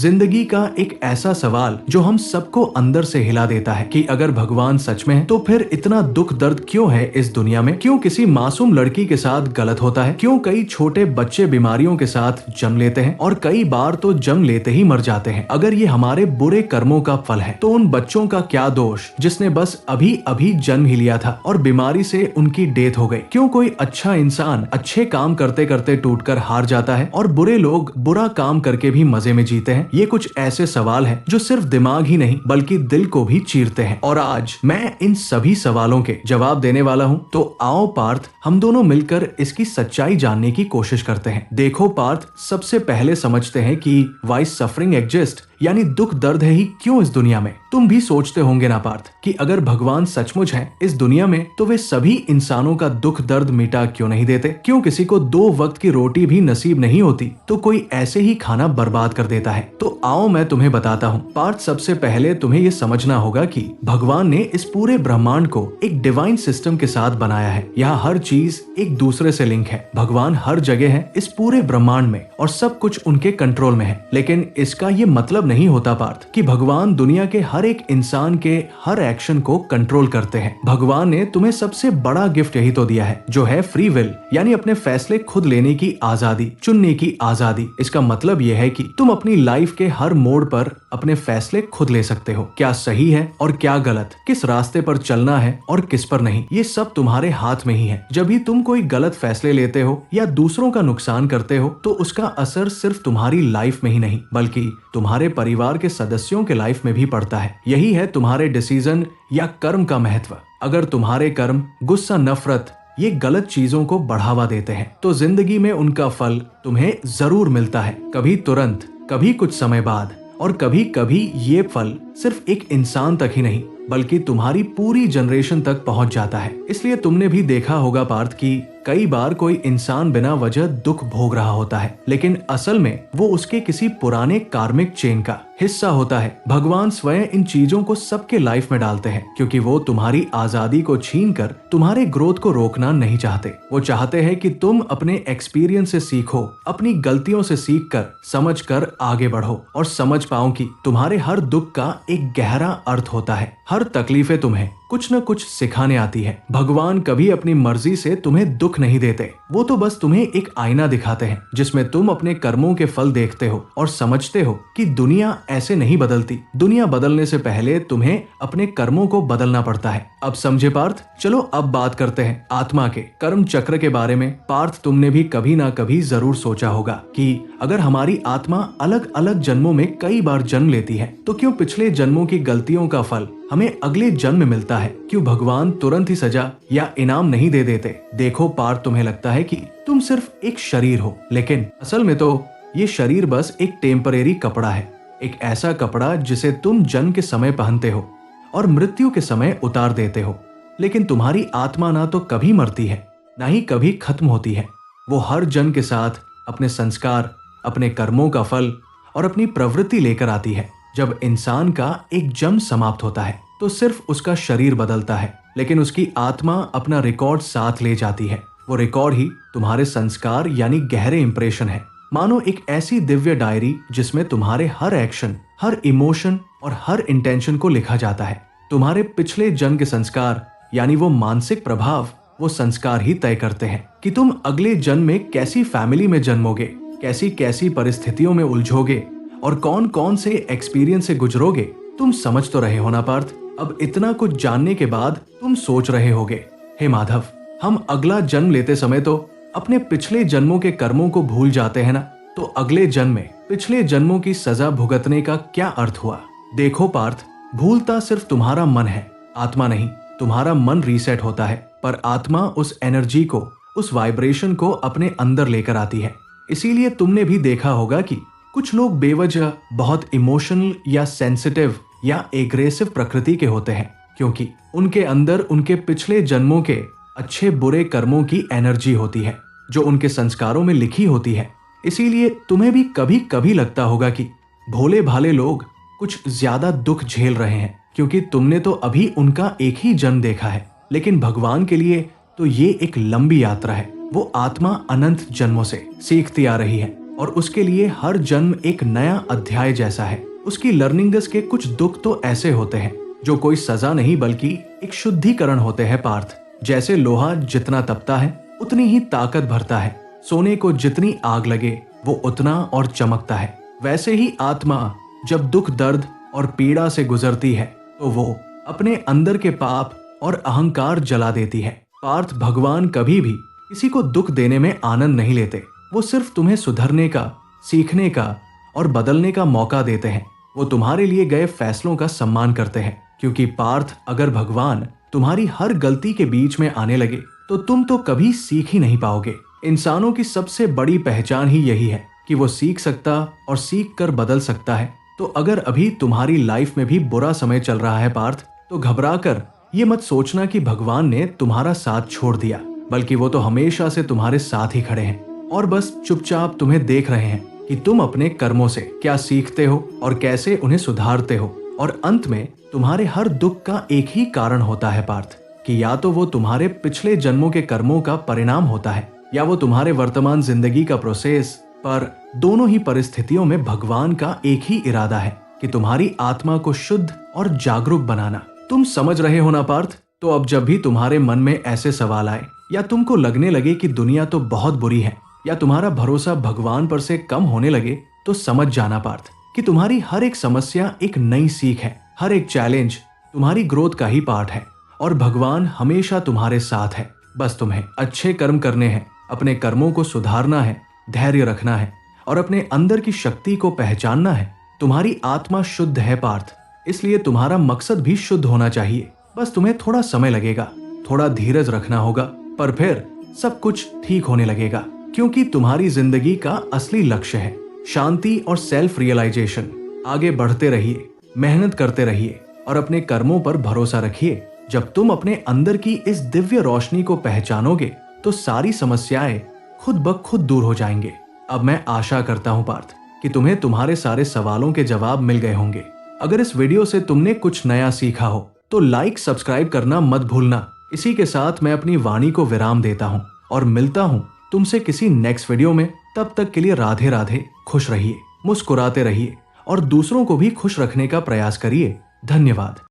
जिंदगी का एक ऐसा सवाल जो हम सबको अंदर से हिला देता है कि अगर भगवान सच में है तो फिर इतना दुख दर्द क्यों है इस दुनिया में। क्यों किसी मासूम लड़की के साथ गलत होता है, क्यों कई छोटे बच्चे बीमारियों के साथ जन्म लेते हैं और कई बार तो जन्म लेते ही मर जाते हैं। अगर ये हमारे बुरे कर्मों का फल है तो उन बच्चों का क्या दोष जिसने बस अभी अभी जन्म ही लिया था और बीमारी से उनकी डेथ हो गई। क्यों कोई अच्छा इंसान अच्छे काम करते करते टूटकर हार जाता है और बुरे लोग बुरा काम करके भी मजे में जीते हैं। ये कुछ ऐसे सवाल हैं जो सिर्फ दिमाग ही नहीं बल्कि दिल को भी चीरते हैं और आज मैं इन सभी सवालों के जवाब देने वाला हूँ। तो आओ पार्थ, हम दोनों मिलकर इसकी सच्चाई जानने की कोशिश करते हैं। देखो पार्थ, सबसे पहले समझते हैं कि वाई सफरिंग एग्जिस्ट, यानी दुख दर्द है ही क्यों इस दुनिया में। तुम भी सोचते होंगे ना पार्थ कि अगर भगवान सचमुच है इस दुनिया में तो वे सभी इंसानों का दुख दर्द मिटा क्यों नहीं देते। क्यों किसी को 2 वक्त की रोटी भी नसीब नहीं होती तो कोई ऐसे ही खाना बर्बाद कर देता है। तो आओ मैं तुम्हें बताता हूँ पार्थ। सबसे पहले तुम्हें ये समझना होगा कि भगवान ने इस पूरे ब्रह्मांड को एक डिवाइन सिस्टम के साथ बनाया है। यहाँ हर चीज एक दूसरे से लिंक है। भगवान हर जगह है इस पूरे ब्रह्मांड में और सब कुछ उनके कंट्रोल में है। लेकिन इसका ये मतलब नहीं होता पार्थ कि भगवान दुनिया के हर एक इंसान के हर एक्शन को कंट्रोल करते हैं। भगवान ने तुम्हें सबसे बड़ा गिफ्ट यही तो दिया है जो है फ्री विल, यानी अपने फैसले खुद लेने की आजादी, चुनने की आजादी। इसका मतलब यह है कि तुम अपनी लाइफ के हर मोड़ पर अपने फैसले खुद ले सकते हो। क्या सही है और क्या गलत, किस रास्ते पर चलना है और किस पर नहीं, ये सब तुम्हारे हाथ में ही है। जब भी तुम कोई गलत फैसले लेते हो या दूसरों का नुकसान करते हो तो उसका असर सिर्फ तुम्हारी लाइफ में ही नहीं बल्कि तुम्हारे परिवार के सदस्यों के लाइफ में भी पड़ता है। यही है तुम्हारे डिसीजन या कर्म का महत्व। अगर तुम्हारे कर्म गुस्सा, नफरत, ये गलत चीजों को बढ़ावा देते हैं तो जिंदगी में उनका फल तुम्हें जरूर मिलता है। कभी तुरंत, कभी कुछ समय बाद और कभी कभी ये फल सिर्फ एक इंसान तक ही नहीं बल्कि तुम्हारी पूरी जनरेशन तक पहुंच जाता है। इसलिए तुमने भी देखा होगा पार्थ कि कई बार कोई इंसान बिना वजह दुख भोग रहा होता है लेकिन असल में वो उसके किसी पुराने कार्मिक चेन का हिस्सा होता है। भगवान स्वयं इन चीजों को सबके लाइफ में डालते हैं क्योंकि वो तुम्हारी आजादी को छीनकर तुम्हारे ग्रोथ को रोकना नहीं चाहते। वो चाहते हैं कि तुम अपने एक्सपीरियंस से सीखो, अपनी गलतियों से सीखकर समझकर आगे बढ़ो और समझ पाओ कि तुम्हारे हर दुख का एक गहरा अर्थ होता है। हर तकलीफें तुम्हें कुछ न कुछ सिखाने आती है। भगवान कभी अपनी मर्जी से तुम्हें दुख नहीं देते, वो तो बस तुम्हें एक आईना दिखाते हैं जिसमें तुम अपने कर्मों के फल देखते हो और समझते हो कि दुनिया ऐसे नहीं बदलती। दुनिया बदलने से पहले तुम्हें अपने कर्मों को बदलना पड़ता है। अब समझे पार्थ? चलो अब बात करते हैं आत्मा के कर्म चक्र के बारे में। पार्थ, तुमने भी कभी ना कभी जरूर सोचा होगा कि अगर हमारी आत्मा अलग अलग जन्मों में कई बार जन्म लेती है तो क्यों पिछले जन्मों की गलतियों का फल हमें अगले जन्म में मिलता है। क्यों भगवान तुरंत ही सजा या इनाम नहीं दे देते। देखो पार्थ, तुम्हें लगता है कि तुम सिर्फ एक शरीर हो लेकिन असल में तो ये शरीर बस एक टेम्परेरी कपड़ा है। एक ऐसा कपड़ा जिसे तुम जन्म के समय पहनते हो और मृत्यु के समय उतार देते हो। लेकिन तुम्हारी आत्मा ना तो कभी मरती है ना ही कभी खत्म होती है। वो हर जन्म के साथ अपने संस्कार, अपने कर्मों का फल और अपनी प्रवृत्ति लेकर आती है। जब इंसान का एक जन्म समाप्त होता है तो सिर्फ उसका शरीर बदलता है लेकिन उसकी आत्मा अपना रिकॉर्ड साथ ले जाती है। वो रिकॉर्ड ही तुम्हारे संस्कार यानी गहरे इंप्रेशन है। मानो एक ऐसी दिव्य डायरी जिसमें तुम्हारे हर एक्शन, हर इमोशन और हर इंटेंशन को लिखा जाता है। तुम्हारे पिछले जन्म के संस्कार यानी वो मानसिक प्रभाव, वो संस्कार ही तय करते हैं कि तुम अगले जन्म में कैसी फैमिली में जन्मोगे, कैसी कैसी परिस्थितियों में उलझोगे और कौन कौन से एक्सपीरियंस से गुजरोगे। तुम समझ तो रहे हो ना पार्थ? अब इतना कुछ जानने के बाद तुम सोच रहे होगे, हे माधव, हम अगला जन्म लेते समय तो अपने पिछले जन्मों के कर्मों को भूल जाते हैं ना, तो अगले जन्म में पिछले जन्मों की सजा भुगतने का क्या अर्थ हुआ। देखो पार्थ, भूलता सिर्फ तुम्हारा मन है, आत्मा नहीं। तुम्हारा मन रीसेट होता है पर आत्मा उस एनर्जी को, उस वाइब्रेशन को अपने अंदर लेकर आती है। इसीलिए तुमने भी देखा होगा कि कुछ लोग बेवजह बहुत इमोशनल या सेंसिटिव या एग्रेसिव प्रकृति के होते हैं क्योंकि उनके अंदर उनके पिछले जन्मों के अच्छे बुरे कर्मों की एनर्जी होती है जो उनके संस्कारों में लिखी होती है। इसीलिए तुम्हें भी कभी कभी लगता होगा कि भोले भाले लोग कुछ ज्यादा दुख झेल रहे हैं क्योंकि तुमने तो अभी उनका एक ही जन्म देखा है। लेकिन भगवान के लिए तो ये एक लंबी यात्रा है। वो आत्मा अनंत जन्मों से सीखती आ रही है और उसके लिए हर जन्म एक नया अध्याय जैसा है। उसकी लर्निंग्स के कुछ दुख तो ऐसे होते हैं जो कोई सजा नहीं बल्कि एक शुद्धिकरण होते हैं पार्थ। जैसे लोहा जितना तपता है उतनी ही ताकत भरता है, सोने को जितनी आग लगे वो उतना और चमकता है, वैसे ही आत्मा जब दुख दर्द और पीड़ा से गुजरती है तो वो अपने अंदर के पाप और अहंकार जला देती है। पार्थ, भगवान कभी भी किसी को दुख देने में आनंद नहीं लेते। वो सिर्फ तुम्हें सुधरने का, सीखने का और बदलने का मौका देते हैं। वो तुम्हारे लिए गए फैसलों का सम्मान करते हैं, क्योंकि पार्थ, अगर भगवान तुम्हारी हर गलती के बीच में आने लगे तो तुम तो कभी सीख ही नहीं पाओगे। इंसानों की सबसे बड़ी पहचान ही यही है कि वो सीख सकता और सीख कर बदल सकता है। तो अगर अभी तुम्हारी लाइफ में भी बुरा समय चल रहा है पार्थ, तो घबरा कर ये मत सोचना कि भगवान ने तुम्हारा साथ छोड़ दिया, बल्कि वो तो हमेशा से तुम्हारे साथ ही खड़े हैं और बस चुपचाप तुम्हें देख रहे हैं कि तुम अपने कर्मों से क्या सीखते हो और कैसे उन्हें सुधारते हो। और अंत में तुम्हारे हर दुख का एक ही कारण होता है पार्थ, कि या तो वो तुम्हारे पिछले जन्मों के कर्मों का परिणाम होता है या वो तुम्हारे वर्तमान जिंदगी का प्रोसेस। पर दोनों ही परिस्थितियों में भगवान का एक ही इरादा है कि तुम्हारी आत्मा को शुद्ध और जागरूक बनाना। तुम समझ रहे हो ना पार्थ? तो अब जब भी तुम्हारे मन में ऐसे सवाल आए या तुमको लगने लगे कि दुनिया तो बहुत बुरी है या तुम्हारा भरोसा भगवान पर से कम होने लगे, तो समझ जाना पार्थ कि तुम्हारी हर एक समस्या एक नई सीख है। हर एक चैलेंज तुम्हारी ग्रोथ का ही पार्ट है और भगवान हमेशा तुम्हारे साथ है। बस तुम्हें अच्छे कर्म करने हैं, अपने कर्मों को सुधारना है, धैर्य रखना है और अपने अंदर की शक्ति को पहचानना है। तुम्हारी आत्मा शुद्ध है पार्थ, इसलिए तुम्हारा मकसद भी शुद्ध होना चाहिए। बस तुम्हें थोड़ा समय लगेगा, थोड़ा धीरज रखना होगा, पर फिर सब कुछ ठीक होने लगेगा, क्योंकि तुम्हारी जिंदगी का असली लक्ष्य है शांति और सेल्फ रियलाइजेशन। आगे बढ़ते रहिए, मेहनत करते रहिए और अपने कर्मों पर भरोसा रखिए। जब तुम अपने अंदर की इस दिव्य रोशनी को पहचानोगे तो सारी समस्याएं खुद ब खुद दूर हो जाएंगे। अब मैं आशा करता हूं पार्थ कि तुम्हें तुम्हारे सारे सवालों के जवाब मिल गए होंगे। अगर इस वीडियो से तुमने कुछ नया सीखा हो तो लाइक, सब्सक्राइब करना मत भूलना। इसी के साथ मैं अपनी वाणी को विराम देता हूं और मिलता हूं तुमसे किसी नेक्स्ट वीडियो में। तब तक के लिए राधे राधे। खुश रहिए, मुस्कुराते रहिए और दूसरों को भी खुश रखने का प्रयास करिए। धन्यवाद।